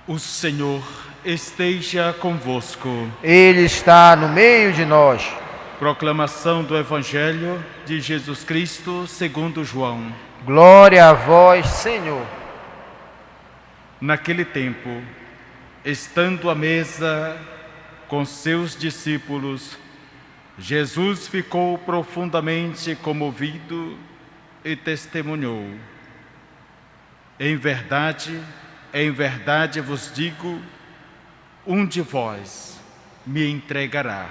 O Senhor esteja convosco. Ele está no meio de nós. Proclamação do Evangelho de Jesus Cristo segundo João. Glória a vós, Senhor. Naquele tempo, estando à mesa com seus discípulos, Jesus ficou profundamente comovido e testemunhou: em verdade vos digo, um de vós me entregará.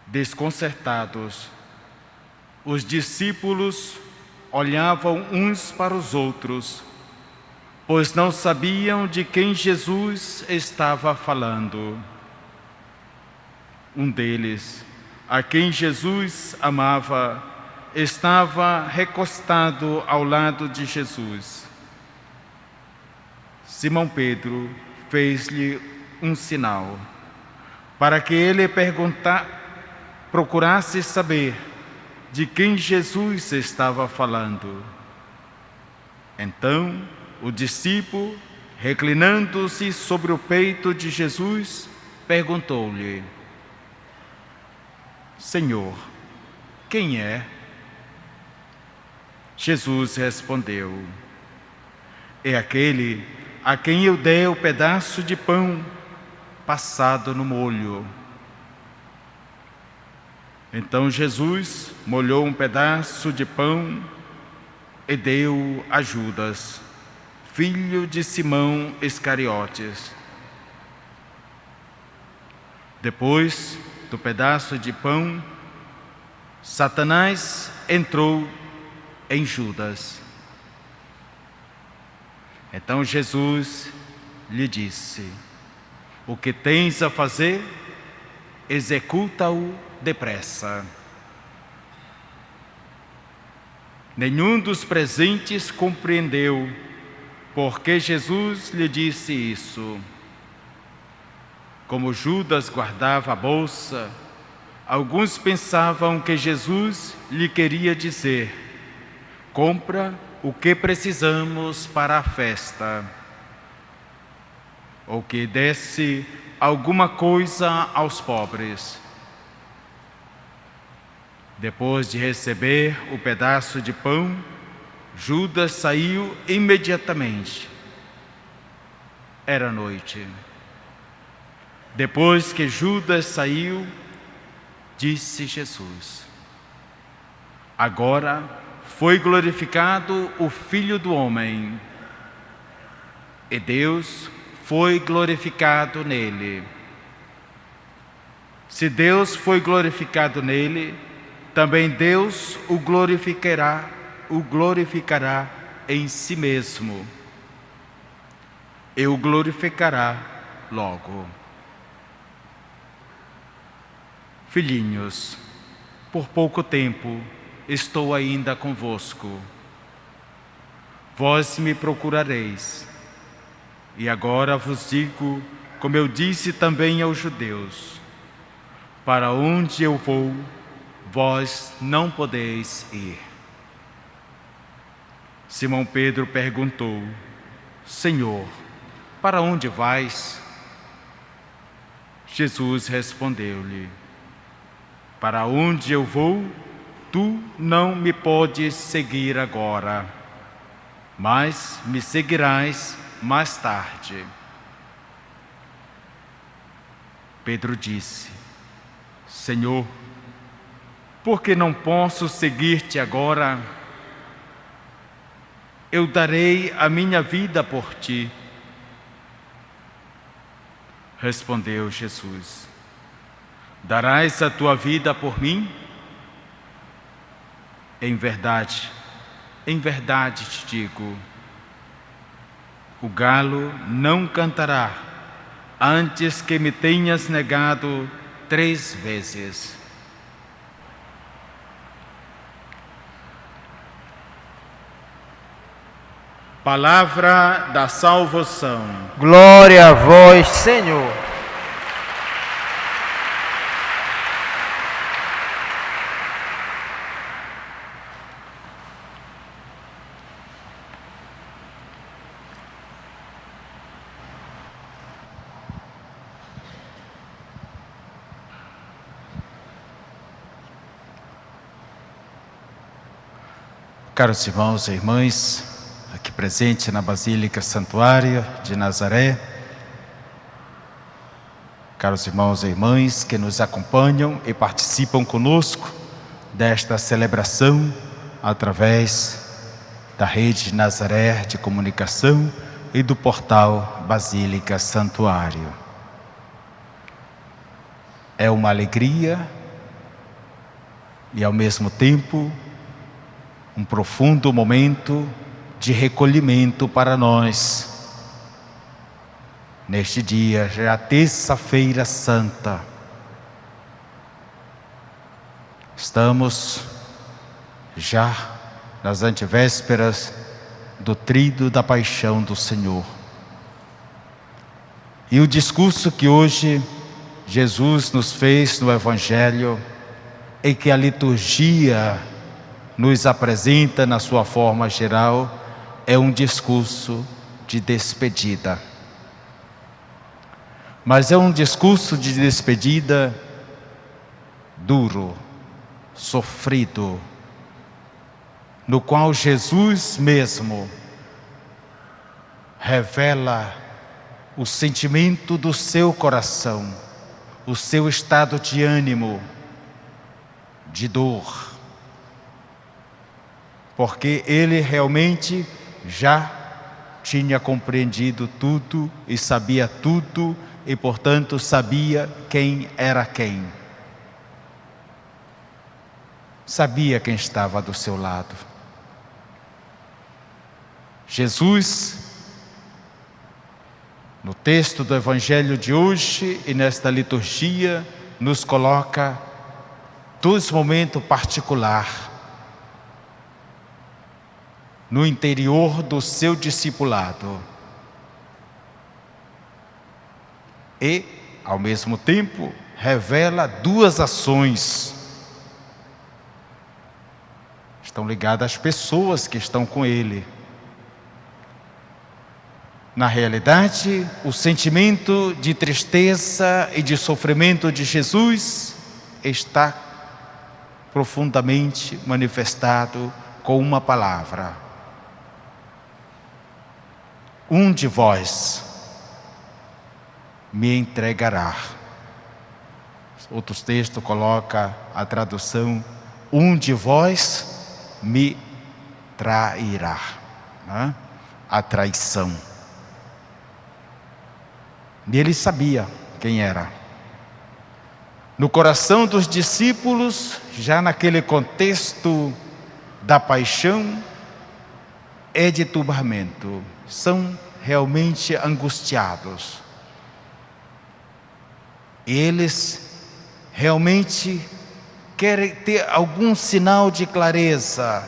Desconcertados, os discípulos olhavam uns para os outros, pois não sabiam de quem Jesus estava falando. Um deles, a quem Jesus amava, estava recostado ao lado de Jesus. Simão Pedro fez-lhe um sinal, para que ele procurasse saber de quem Jesus estava falando. Então, o discípulo, reclinando-se sobre o peito de Jesus, perguntou-lhe: Senhor, quem é? Jesus respondeu: é aquele a quem eu dei o pedaço de pão passado no molho. Então Jesus molhou um pedaço de pão e deu a Judas, filho de Simão Iscariotes. Depois do pedaço de pão, Satanás entrou em Judas. Então Jesus lhe disse: o que tens a fazer, executa-o depressa. Nenhum dos presentes compreendeu por que Jesus lhe disse isso. Como Judas guardava a bolsa, alguns pensavam que Jesus lhe queria dizer: compra o que precisamos para a festa, ou que desse alguma coisa aos pobres. Depois de receber o pedaço de pão, Judas saiu imediatamente. Era noite. Depois que Judas saiu, disse Jesus: agora foi glorificado o Filho do Homem, e Deus foi glorificado nele. Se Deus foi glorificado nele, também Deus o glorificará em si mesmo, e o glorificará logo. Filhinhos, por pouco tempo estou ainda convosco. Vós me procurareis. E agora vos digo, como eu disse também aos judeus: para onde eu vou, vós não podeis ir. Simão Pedro perguntou: Senhor, para onde vais? Jesus respondeu-lhe: para onde eu vou, tu não me podes seguir agora, mas me seguirás mais tarde. Pedro disse: Senhor, por que não posso seguir-te agora? Eu darei a minha vida por ti. Respondeu Jesus: darás a tua vida por mim? Em verdade te digo, o galo não cantará antes que me tenhas negado 3 vezes. Palavra da salvação. Glória a vós, Senhor. Caros irmãos e irmãs, aqui presente na Basílica Santuário de Nazaré, caros irmãos e irmãs que nos acompanham e participam conosco desta celebração através da Rede Nazaré de Comunicação e do portal Basílica Santuário. É uma alegria e ao mesmo tempo um profundo momento de recolhimento para nós. Neste dia, já terça-feira santa, estamos já nas antevésperas do tríduo da paixão do Senhor. E o discurso que hoje Jesus nos fez no Evangelho e que a liturgia nos apresenta na sua forma geral, é um discurso de despedida. Mas é um discurso de despedida duro, sofrido, no qual Jesus mesmo revela o sentimento do seu coração, o seu estado de ânimo, de dor, porque ele realmente já tinha compreendido tudo e sabia tudo e, portanto, sabia quem era quem. Sabia quem estava do seu lado. Jesus, no texto do Evangelho de hoje e nesta liturgia, nos coloca dois momentos particulares no interior do seu discipulado. E, ao mesmo tempo, revela duas ações. Estão ligadas às pessoas que estão com ele. Na realidade, o sentimento de tristeza e de sofrimento de Jesus está profundamente manifestado com uma palavra: um de vós me entregará. Outros textos colocam a tradução: um de vós me trairá, né? A traição. E ele sabia quem era. No coração dos discípulos, já naquele contexto da paixão, é de turbamento, são realmente angustiados. Eles realmente querem ter algum sinal de clareza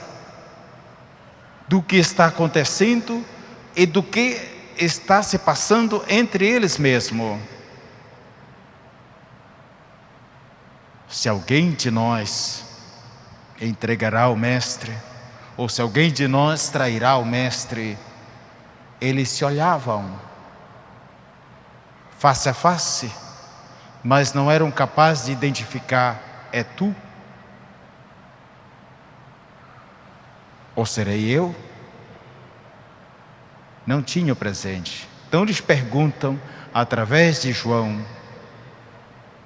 do que está acontecendo e do que está se passando entre eles mesmos. Se alguém de nós entregará ao Mestre, ou se alguém de nós trairá o Mestre, eles se olhavam face a face, mas não eram capazes de identificar: é tu? Ou serei eu? Não tinham presente. Então eles perguntam, através de João: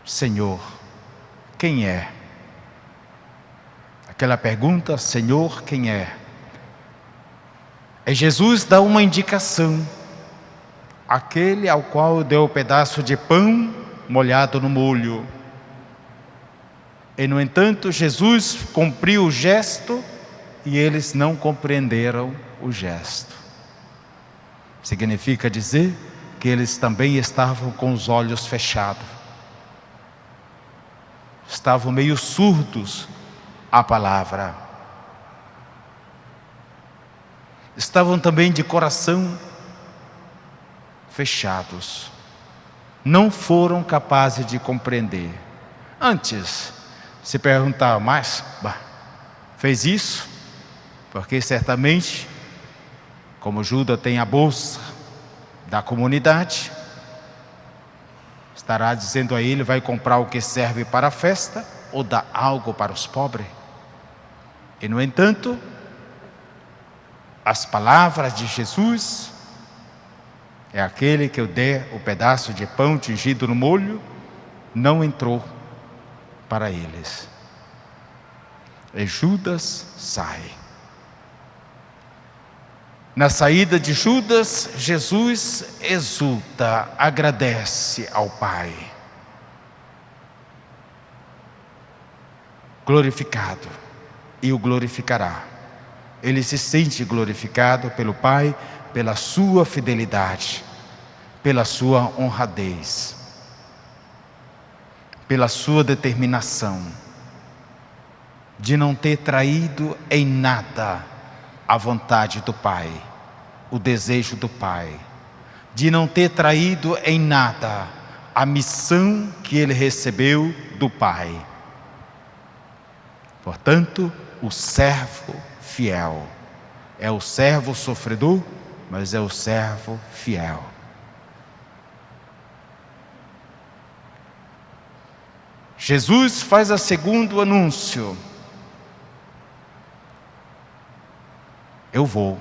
Senhor, quem é? Aquela pergunta: Senhor, quem é? E Jesus dá uma indicação: aquele ao qual deu o pedaço de pão molhado no molho. E, no entanto, Jesus cumpriu o gesto e eles não compreenderam o gesto. Significa dizer que eles também estavam com os olhos fechados. Estavam meio surdos à palavra. Estavam também de coração fechados. Não foram capazes de compreender. Antes, se perguntavam: mas fez isso? Porque certamente, como Judas tem a bolsa da comunidade, estará dizendo a ele: vai comprar o que serve para a festa ou dar algo para os pobres? E, no entanto, as palavras de Jesus, é aquele que eu der o pedaço de pão tingido no molho, não entrou para eles. E Judas sai. Na saída de Judas, Jesus exulta, agradece ao Pai. Glorificado, e o glorificará. Ele se sente glorificado pelo Pai, pela sua fidelidade, pela sua honradez, pela sua determinação de não ter traído em nada a vontade do Pai, o desejo do Pai, de não ter traído em nada a missão que ele recebeu do Pai. Portanto, o servo fiel é o servo sofredor, mas é o servo fiel. Jesus faz o segundo anúncio. Eu vou,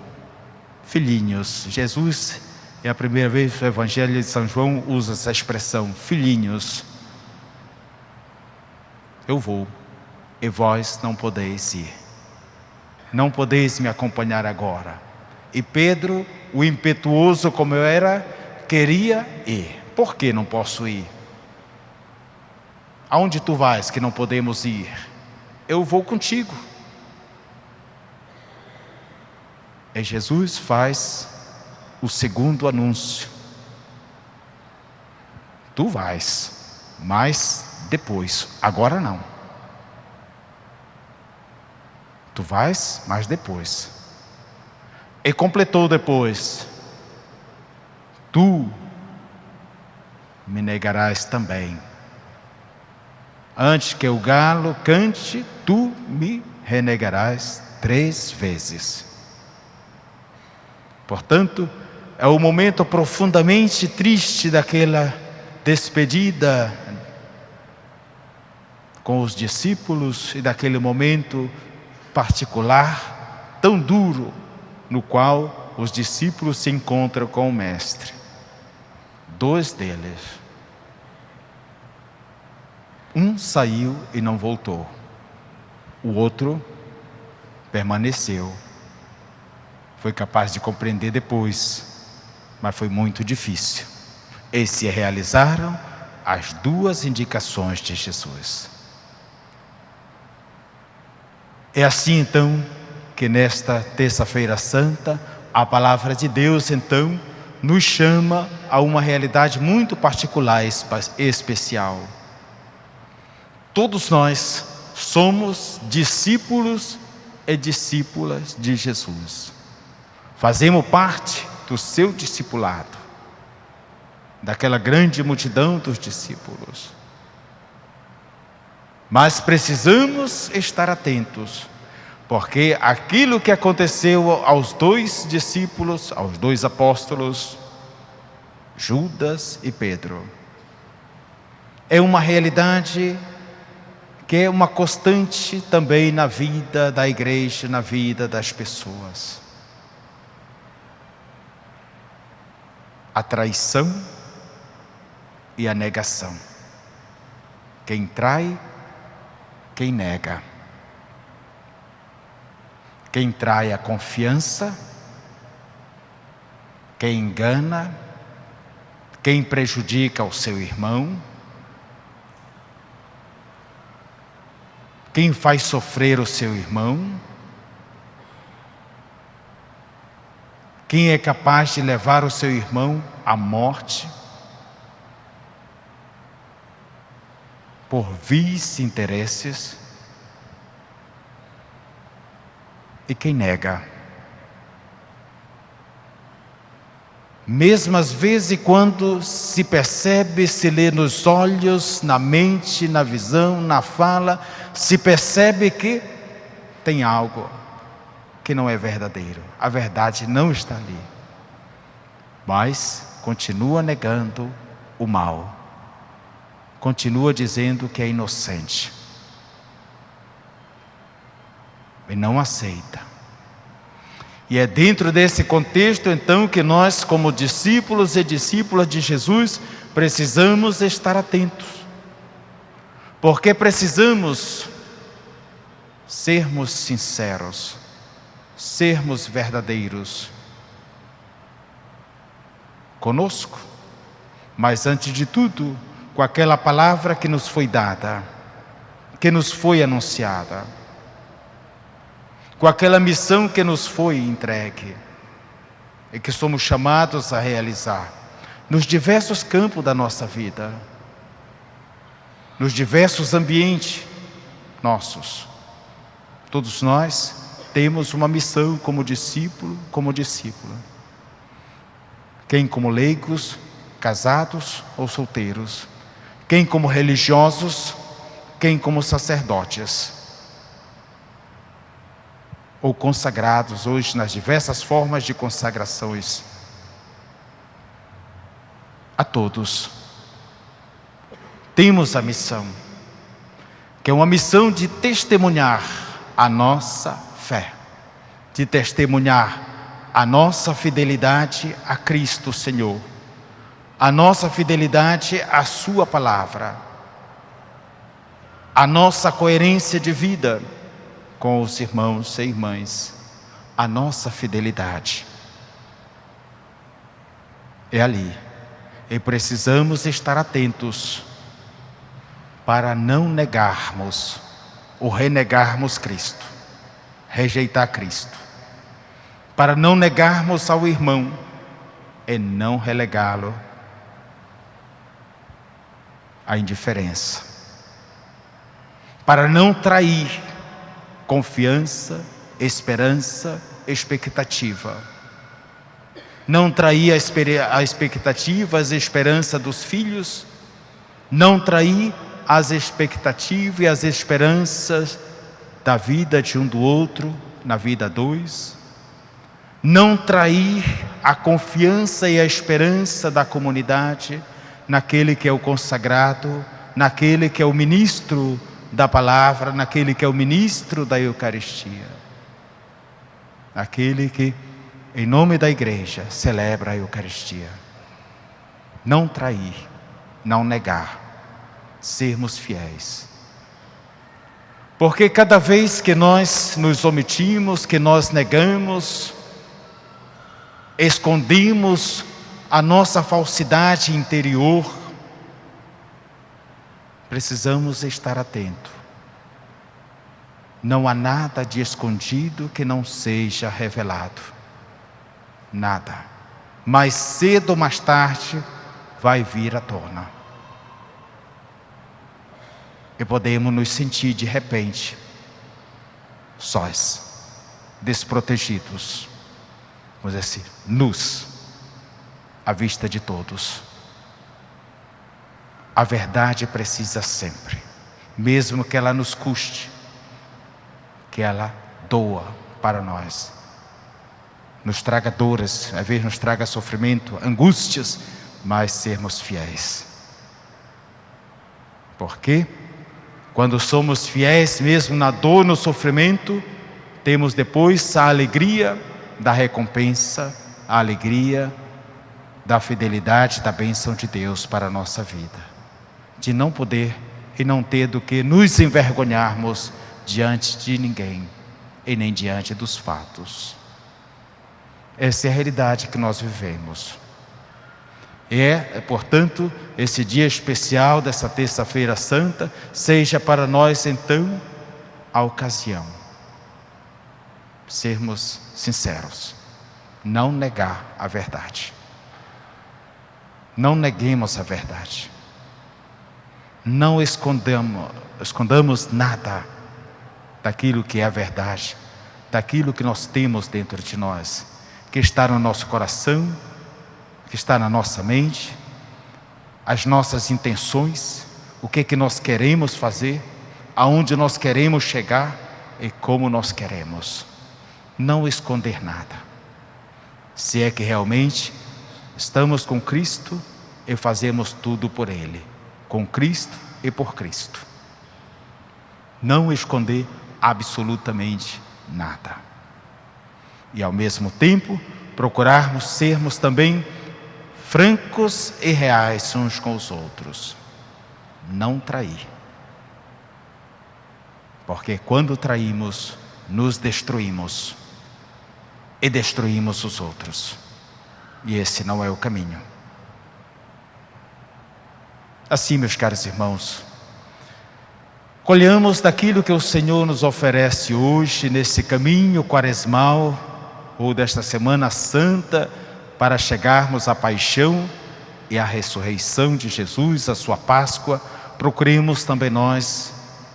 filhinhos. Jesus, é a primeira vez que o Evangelho de São João usa essa expressão, filhinhos. Eu vou, e vós não podeis ir. Não podeis me acompanhar agora. E Pedro, o impetuoso como eu era, queria ir. Por que não posso ir? Aonde tu vais que não podemos ir? Eu vou contigo. E Jesus faz o segundo anúncio. Tu vais, mas depois, agora não. Tu vais, mas depois. E completou depois. Tu me negarás também. Antes que o galo cante, tu me renegarás 3 vezes. Portanto, é o momento profundamente triste daquela despedida com os discípulos e daquele momento particular, tão duro, no qual os discípulos se encontram com o Mestre. 2 deles. Um saiu e não voltou. O outro permaneceu. Foi capaz de compreender depois, mas foi muito difícil. E se realizaram as 2 indicações de Jesus. É assim então que nesta terça-feira santa, a palavra de Deus então nos chama a uma realidade muito particular e especial. Todos nós somos discípulos e discípulas de Jesus. Fazemos parte do seu discipulado, daquela grande multidão dos discípulos. Mas precisamos estar atentos, porque aquilo que aconteceu aos 2 discípulos, aos 2 apóstolos, Judas e Pedro, é uma realidade que é uma constante também na vida da igreja, na vida das pessoas. A traição e a negação. Quem trai, quem nega. Quem trai a confiança, quem engana, quem prejudica o seu irmão, quem faz sofrer o seu irmão, quem é capaz de levar o seu irmão à morte, por vis interesses, e quem nega. Mesmo às vezes quando se percebe, se lê nos olhos, na mente, na visão, na fala, se percebe que tem algo que não é verdadeiro. A verdade não está ali. Mas continua negando o mal. Continua dizendo que é inocente. E não aceita. E é dentro desse contexto, então, que nós, como discípulos e discípulas de Jesus, precisamos estar atentos. Porque precisamos sermos sinceros, sermos verdadeiros conosco, mas antes de tudo, com aquela palavra que nos foi dada, que nos foi anunciada, com aquela missão que nos foi entregue e que somos chamados a realizar nos diversos campos da nossa vida, nos diversos ambientes nossos. Todos nós temos uma missão como discípulo, como discípula. Quem como leigos, casados ou solteiros. Quem como religiosos, quem como sacerdotes. Ou consagrados hoje nas diversas formas de consagrações. A todos temos a missão, que é uma missão de testemunhar a nossa fé, de testemunhar a nossa fidelidade a Cristo Senhor, a nossa fidelidade à sua palavra, a nossa coerência de vida com os irmãos e irmãs, a nossa fidelidade. É ali. E precisamos estar atentos para não negarmos ou renegarmos Cristo, rejeitar Cristo. Para não negarmos ao irmão e não relegá-lo à indiferença. Para não trair confiança, esperança, expectativa. Não trair a expectativa, as esperanças dos filhos. Não trair as expectativas e as esperanças da vida de um do outro, na vida a dois. Não trair a confiança e a esperança da comunidade naquele que é o consagrado, naquele que é o ministro da palavra, naquele que é o ministro da Eucaristia, aquele que em nome da igreja celebra a Eucaristia. Não trair, não negar, sermos fiéis. Porque cada vez que nós nos omitimos, que nós negamos, escondemos a nossa falsidade interior, precisamos estar atentos. Não há nada de escondido que não seja revelado. Nada. Mais cedo ou mais tarde vai vir à tona. E podemos nos sentir de repente sós, desprotegidos, vamos dizer assim, nus, à vista de todos. A verdade precisa sempre, mesmo que ela nos custe, que ela doa para nós, nos traga dores, às vezes nos traga sofrimento, angústias, mas sermos fiéis. Porque quando somos fiéis, mesmo na dor, no sofrimento, temos depois a alegria da recompensa, a alegria da fidelidade, da bênção de Deus para a nossa vida. De não poder e não ter do que nos envergonharmos diante de ninguém e nem diante dos fatos. Essa é a realidade que nós vivemos. Portanto, esse dia especial dessa terça-feira santa, seja para nós então a ocasião. Sermos sinceros, não negar a verdade. Não neguemos a verdade. Não escondamos nada daquilo que é a verdade, daquilo que nós temos dentro de nós, que está no nosso coração, que está na nossa mente, as nossas intenções, o que nós queremos fazer, aonde nós queremos chegar e como nós queremos. Não esconder nada. Se é que realmente estamos com Cristo e fazemos tudo por Ele, com Cristo e por Cristo. Não esconder absolutamente nada. e ao mesmo tempo procurarmos sermos também francos e reais uns com os outros. Não trair. Porque quando traímos, nos destruímos e destruímos os outros. E esse não é o caminho. Assim, meus caros irmãos, colhamos daquilo que o Senhor nos oferece hoje, nesse caminho quaresmal, ou desta Semana Santa, para chegarmos à paixão e à ressurreição de Jesus, a sua Páscoa. Procuremos também nós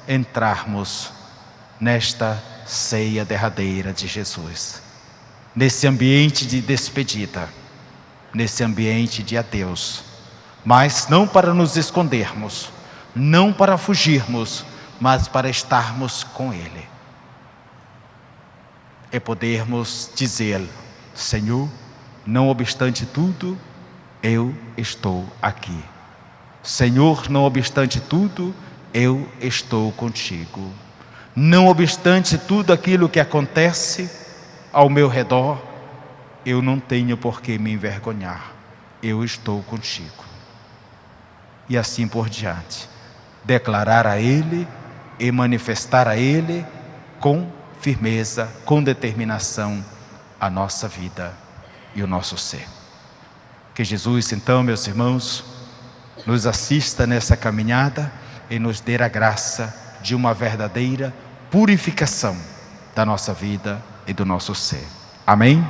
entrarmos nesta ceia derradeira de Jesus, nesse ambiente de despedida, nesse ambiente de adeus, mas não para nos escondermos, não para fugirmos, mas para estarmos com Ele e podermos dizer: Senhor, não obstante tudo, eu estou aqui. Senhor, não obstante tudo, eu estou contigo. Não obstante tudo aquilo que acontece ao meu redor, eu não tenho por que me envergonhar. Eu estou contigo. E assim por diante. Declarar a Ele e manifestar a Ele com firmeza, com determinação, a nossa vida e o nosso ser. Que Jesus, então, meus irmãos, nos assista nessa caminhada e nos dê a graça de uma verdadeira purificação da nossa vida e do nosso ser. Amém?